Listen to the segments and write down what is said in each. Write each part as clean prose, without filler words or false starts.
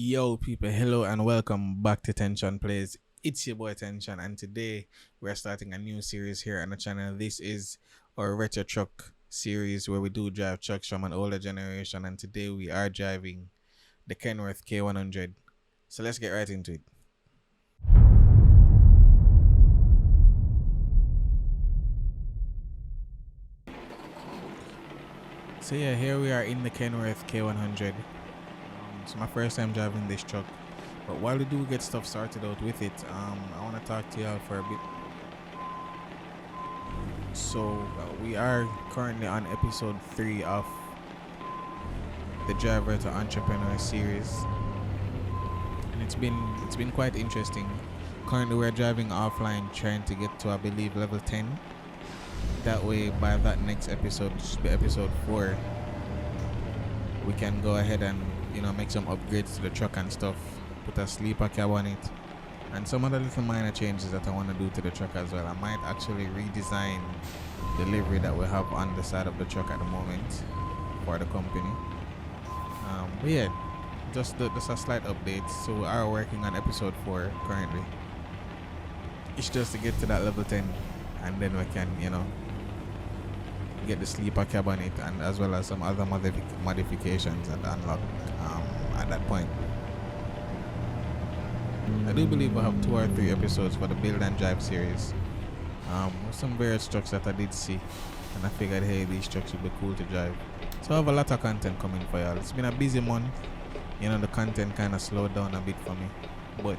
Yo, people, hello and welcome back to Tension Plays. It's your boy Tension, and today we're starting a new series here on the channel. This is our retro truck series where we do drive trucks from an older generation, and today we are driving the Kenworth K100. So let's get right into it. So yeah, here we are in the Kenworth K100. It's my first time driving this truck. But while we do get stuff started out with it, I want to talk to y'all for a bit. So we are currently on episode 3 of the Driver to Entrepreneur series, and it's been quite interesting. Currently, we're driving offline, trying to get to, I believe, level 10. That way, by that next episode, which should be episode 4, we can go ahead and make some upgrades to the truck and stuff. Put a sleeper cab on it, and some other little minor changes that I want to do to the truck as well. I might actually redesign the livery that we have on the side of the truck at the moment for the company. But yeah, just a slight update. So we are working on episode 4 currently. It's just to get to that level 10, and then we can get the sleeper cab on it, and as well as some other modifications and unlock at that point. I do believe I have 2 or 3 episodes for the build and drive series. With some various trucks that I did see, and I figured, hey, these trucks would be cool to drive. So I have a lot of content coming for y'all. It's been a busy month. The content kind of slowed down a bit for me, but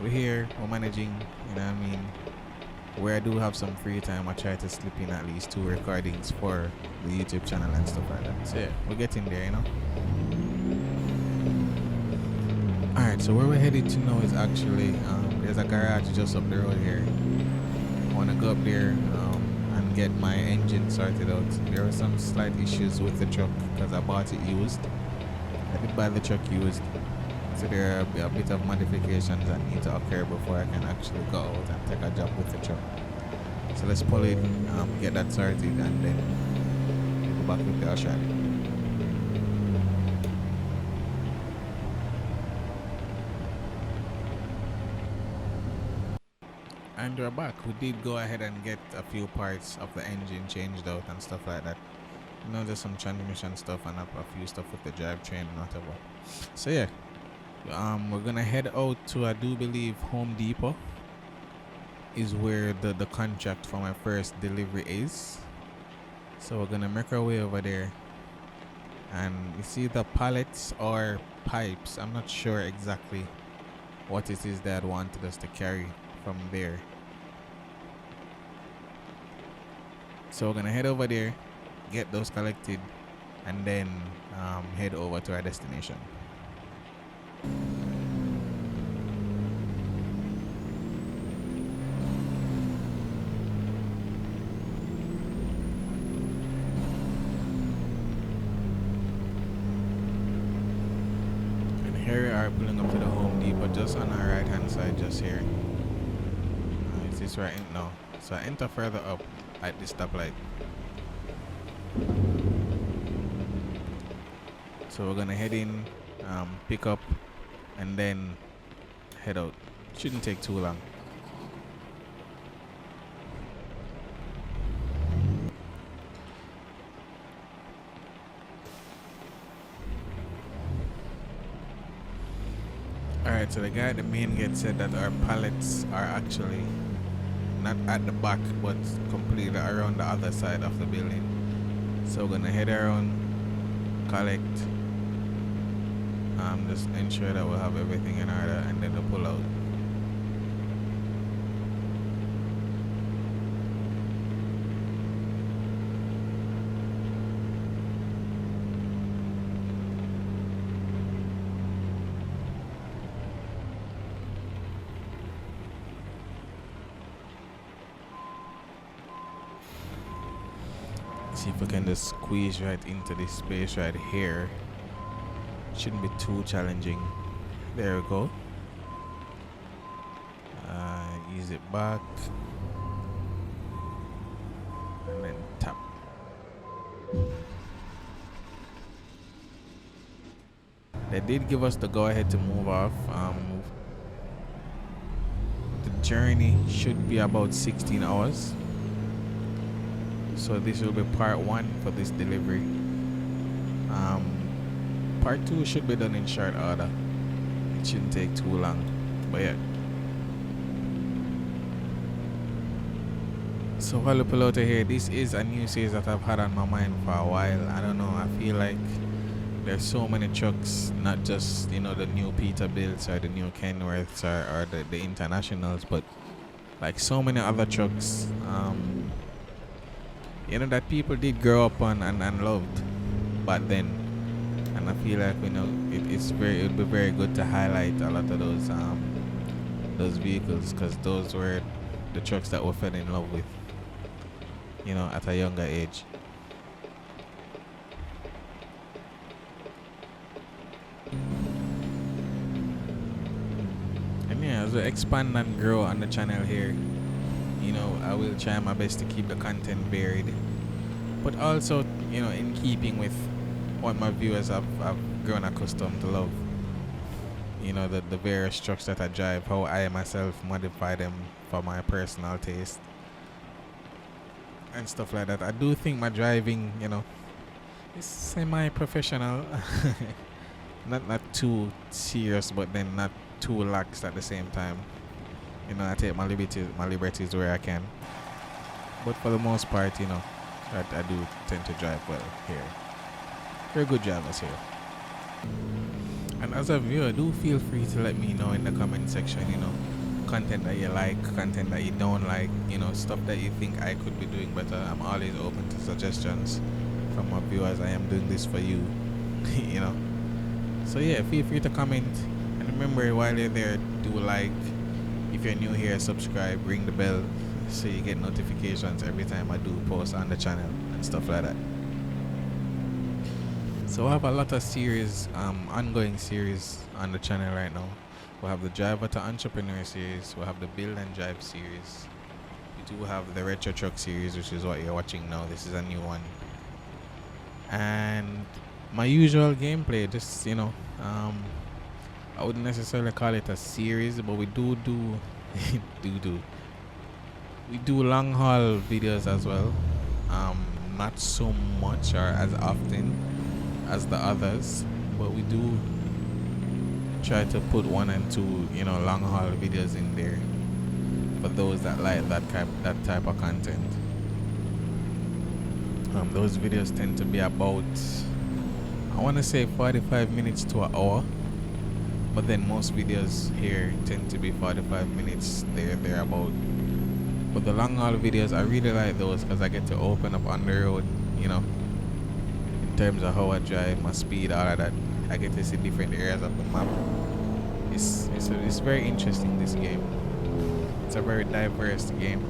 we're here, we're managing. Where I do have some free time, I try to slip in at least 2 recordings for the YouTube channel and stuff like that. So yeah, we're getting there, Alright, so where we're headed to now is actually, there's a garage just up the road here. I want to go up there and get my engine sorted out. There are some slight issues with the truck because I bought it used. I did buy the truck used, so there are a bit of modifications that need to occur before I can actually go out and take a job with the truck. So let's pull it, get that sorted, and then go back with the shot. And we're back. We did go ahead and get a few parts of the engine changed out and stuff like that. Just some transmission stuff and a few stuff with the drivetrain and whatever. So yeah, we're gonna head out to, I do believe, Home Depot is where the contract for my first delivery is. So we're gonna make our way over there, and you see the pallets or pipes. I'm not sure exactly what it is that wanted us to carry from there. So we're gonna head over there, get those collected, and then head over to our destination. And here we are pulling up to the Home Depot, just on our right hand side, just here. Is this right? No. So I enter further up at the stoplight. So we're gonna head in, pick up, and then head out. Shouldn't take too long. Alright, so the guy at the main gate said that our pallets are actually not at the back, but completely around the other side of the building. So we're gonna head around, collect, just ensure that we'll have everything in order, and then we'll pull out. See if we can just squeeze right into this space right here. Shouldn't be too challenging. There we go. Ease it back, and then tap. They did give us the go ahead to move off. The journey should be about 16 hours. So this will be part 1 for this delivery. Part 2 should be done in short order. It shouldn't take too long. But yeah. So while we pull out of here, this is a new series that I've had on my mind for a while. I don't know, I feel like there's so many trucks, not just, the new Peterbilts or the new Kenworths or the internationals, but like so many other trucks, that people did grow up on and loved back then. And I feel like, it would be very good to highlight a lot of those vehicles, because those were the trucks that we fell in love with, at a younger age. And yeah, as we expand and grow on the channel here, I will try my best to keep the content varied, but also, in keeping with what my viewers have grown accustomed to love. The various trucks that I drive, how I myself modify them for my personal taste and stuff like that. I do think my driving, is semi-professional. not too serious, but then not too lax at the same time. I take my liberties where I can. But for the most part, I do tend to drive well here. We're good drivers here. And as a viewer, do feel free to let me know in the comment section, content that you like, content that you don't like, stuff that you think I could be doing better. I'm always open to suggestions from my viewers. I am doing this for you, So yeah, feel free to comment. And remember, while you're there, do like. If you're new here, subscribe, ring the bell so you get notifications every time I do post on the channel and stuff like that. So I have a lot of series, ongoing series on the channel right now. We have the Driver to Entrepreneur series, we have the Build and Drive series, we do have the Retro Truck series, which is what you're watching now. This is a new one. And my usual gameplay, just I wouldn't necessarily call it a series, but we do we do long haul videos as well. Not so much or as often as the others, but we do try to put 1 and 2 long haul videos in there for those that like that type of content. Those videos tend to be about, I want to say 45 minutes to an hour. But then most videos here tend to be 45 minutes, thereabout. But the long haul videos, I really like those because I get to open up on the road, in terms of how I drive, my speed, all of that. I get to see different areas of the map. It's very interesting, this game. It's a very diverse game.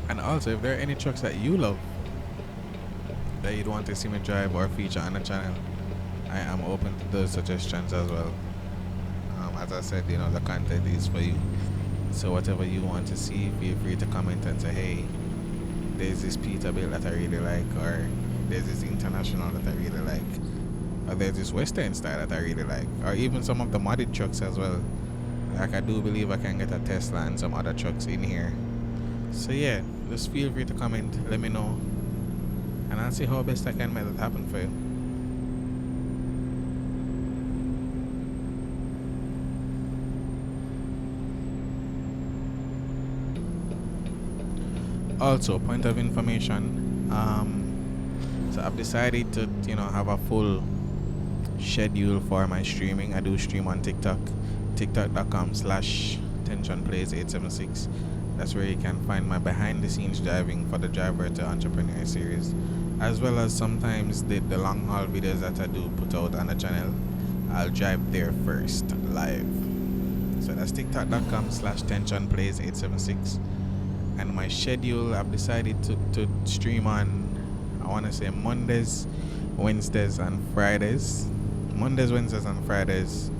And also, if there are any trucks that you love that you'd want to see me drive or feature on the channel, I am open to those suggestions as well. As I said, the content is for you. So whatever you want to see, feel free to comment and say, hey, there's this Peterbilt that I really like, or there's this International that I really like, or there's this Western style that I really like, or even some of the modded trucks as well. Like, I do believe I can get a Tesla and some other trucks in here. So yeah, just feel free to comment, let me know, and I'll see how best I can make that happen for you. Also, point of information, so I've decided to have a full schedule for my streaming. I do stream on TikTok, tiktok.com/tensionplays876. That's where you can find my behind the scenes driving for the Driver to Entrepreneur series, as well as sometimes the long haul videos that I do put out on the channel. I'll drive there first live. So that's tiktok.com/tensionplays876. And my schedule, I've decided to stream on, I want to say Mondays, Wednesdays and Fridays. Mondays, Wednesdays and Fridays.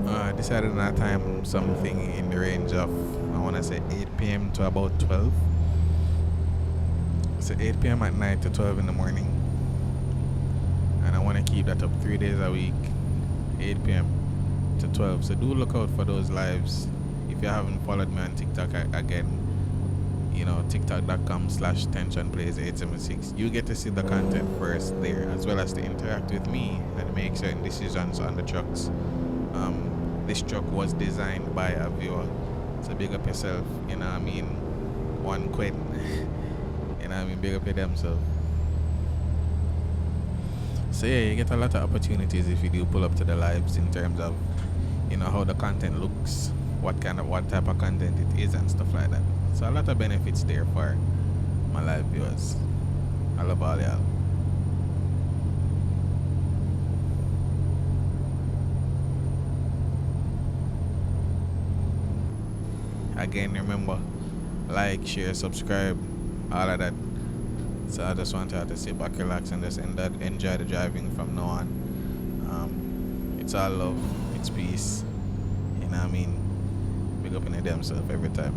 I decided on a time something in the range of, I want to say 8 p.m. to about 12. So 8 p.m. at night to 12 in the morning. And I want to keep that up 3 days a week, 8 p.m. to 12. So do look out for those lives. If you haven't followed me on TikTok again, you know, tiktok.com/tensionplays876. You get to see the content first there, as well as to interact with me and make certain decisions on the trucks. This truck was designed by a viewer, so big up yourself, you know what I mean? One quid, you know what I mean? Big up your damn self. So yeah, you get a lot of opportunities if you do pull up to the lives in terms of, you know, how the content looks, what type of content it is and stuff like that. So a lot of benefits there for my live viewers. I love all y'all. Again, remember, like, share, subscribe, all of that. So I just want y'all to sit back, relax, and just enjoy the driving from now on. It's all love, it's peace. You know what I mean? Big up in the damn self every time.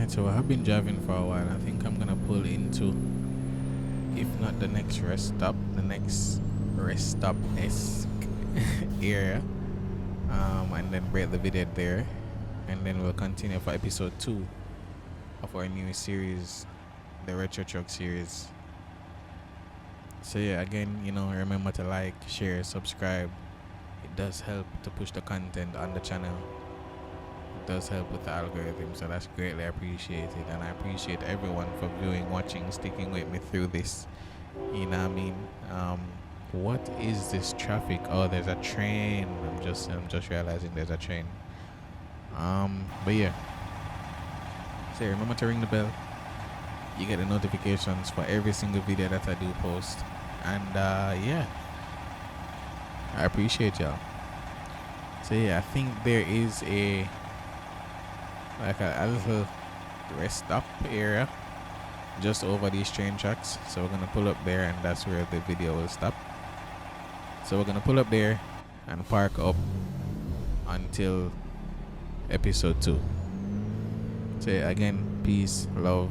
Alright, so I have been driving for a while. I think I'm gonna pull into, if not the next rest stop, the next rest stop-esque area. And then break the video there. And then we'll continue for episode 2 of our new series, the Retro Truck series. So yeah, again, remember to like, share, subscribe. It does help to push the content on the channel. It does help with the algorithm, so that's greatly appreciated. And I appreciate everyone for viewing, watching, sticking with me through this. You know what I mean? What is this traffic? Oh, there's a train. I'm just realizing there's a train. But yeah. So remember to ring the bell. You get the notifications for every single video that I do post. And yeah, I appreciate y'all. So yeah, I think there is a little rest stop area just over these train tracks. So we're gonna pull up there, and that's where the video will stop. So we're gonna pull up there and park up until episode 2. So yeah, again, peace, love,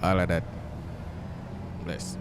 all of that. Bless.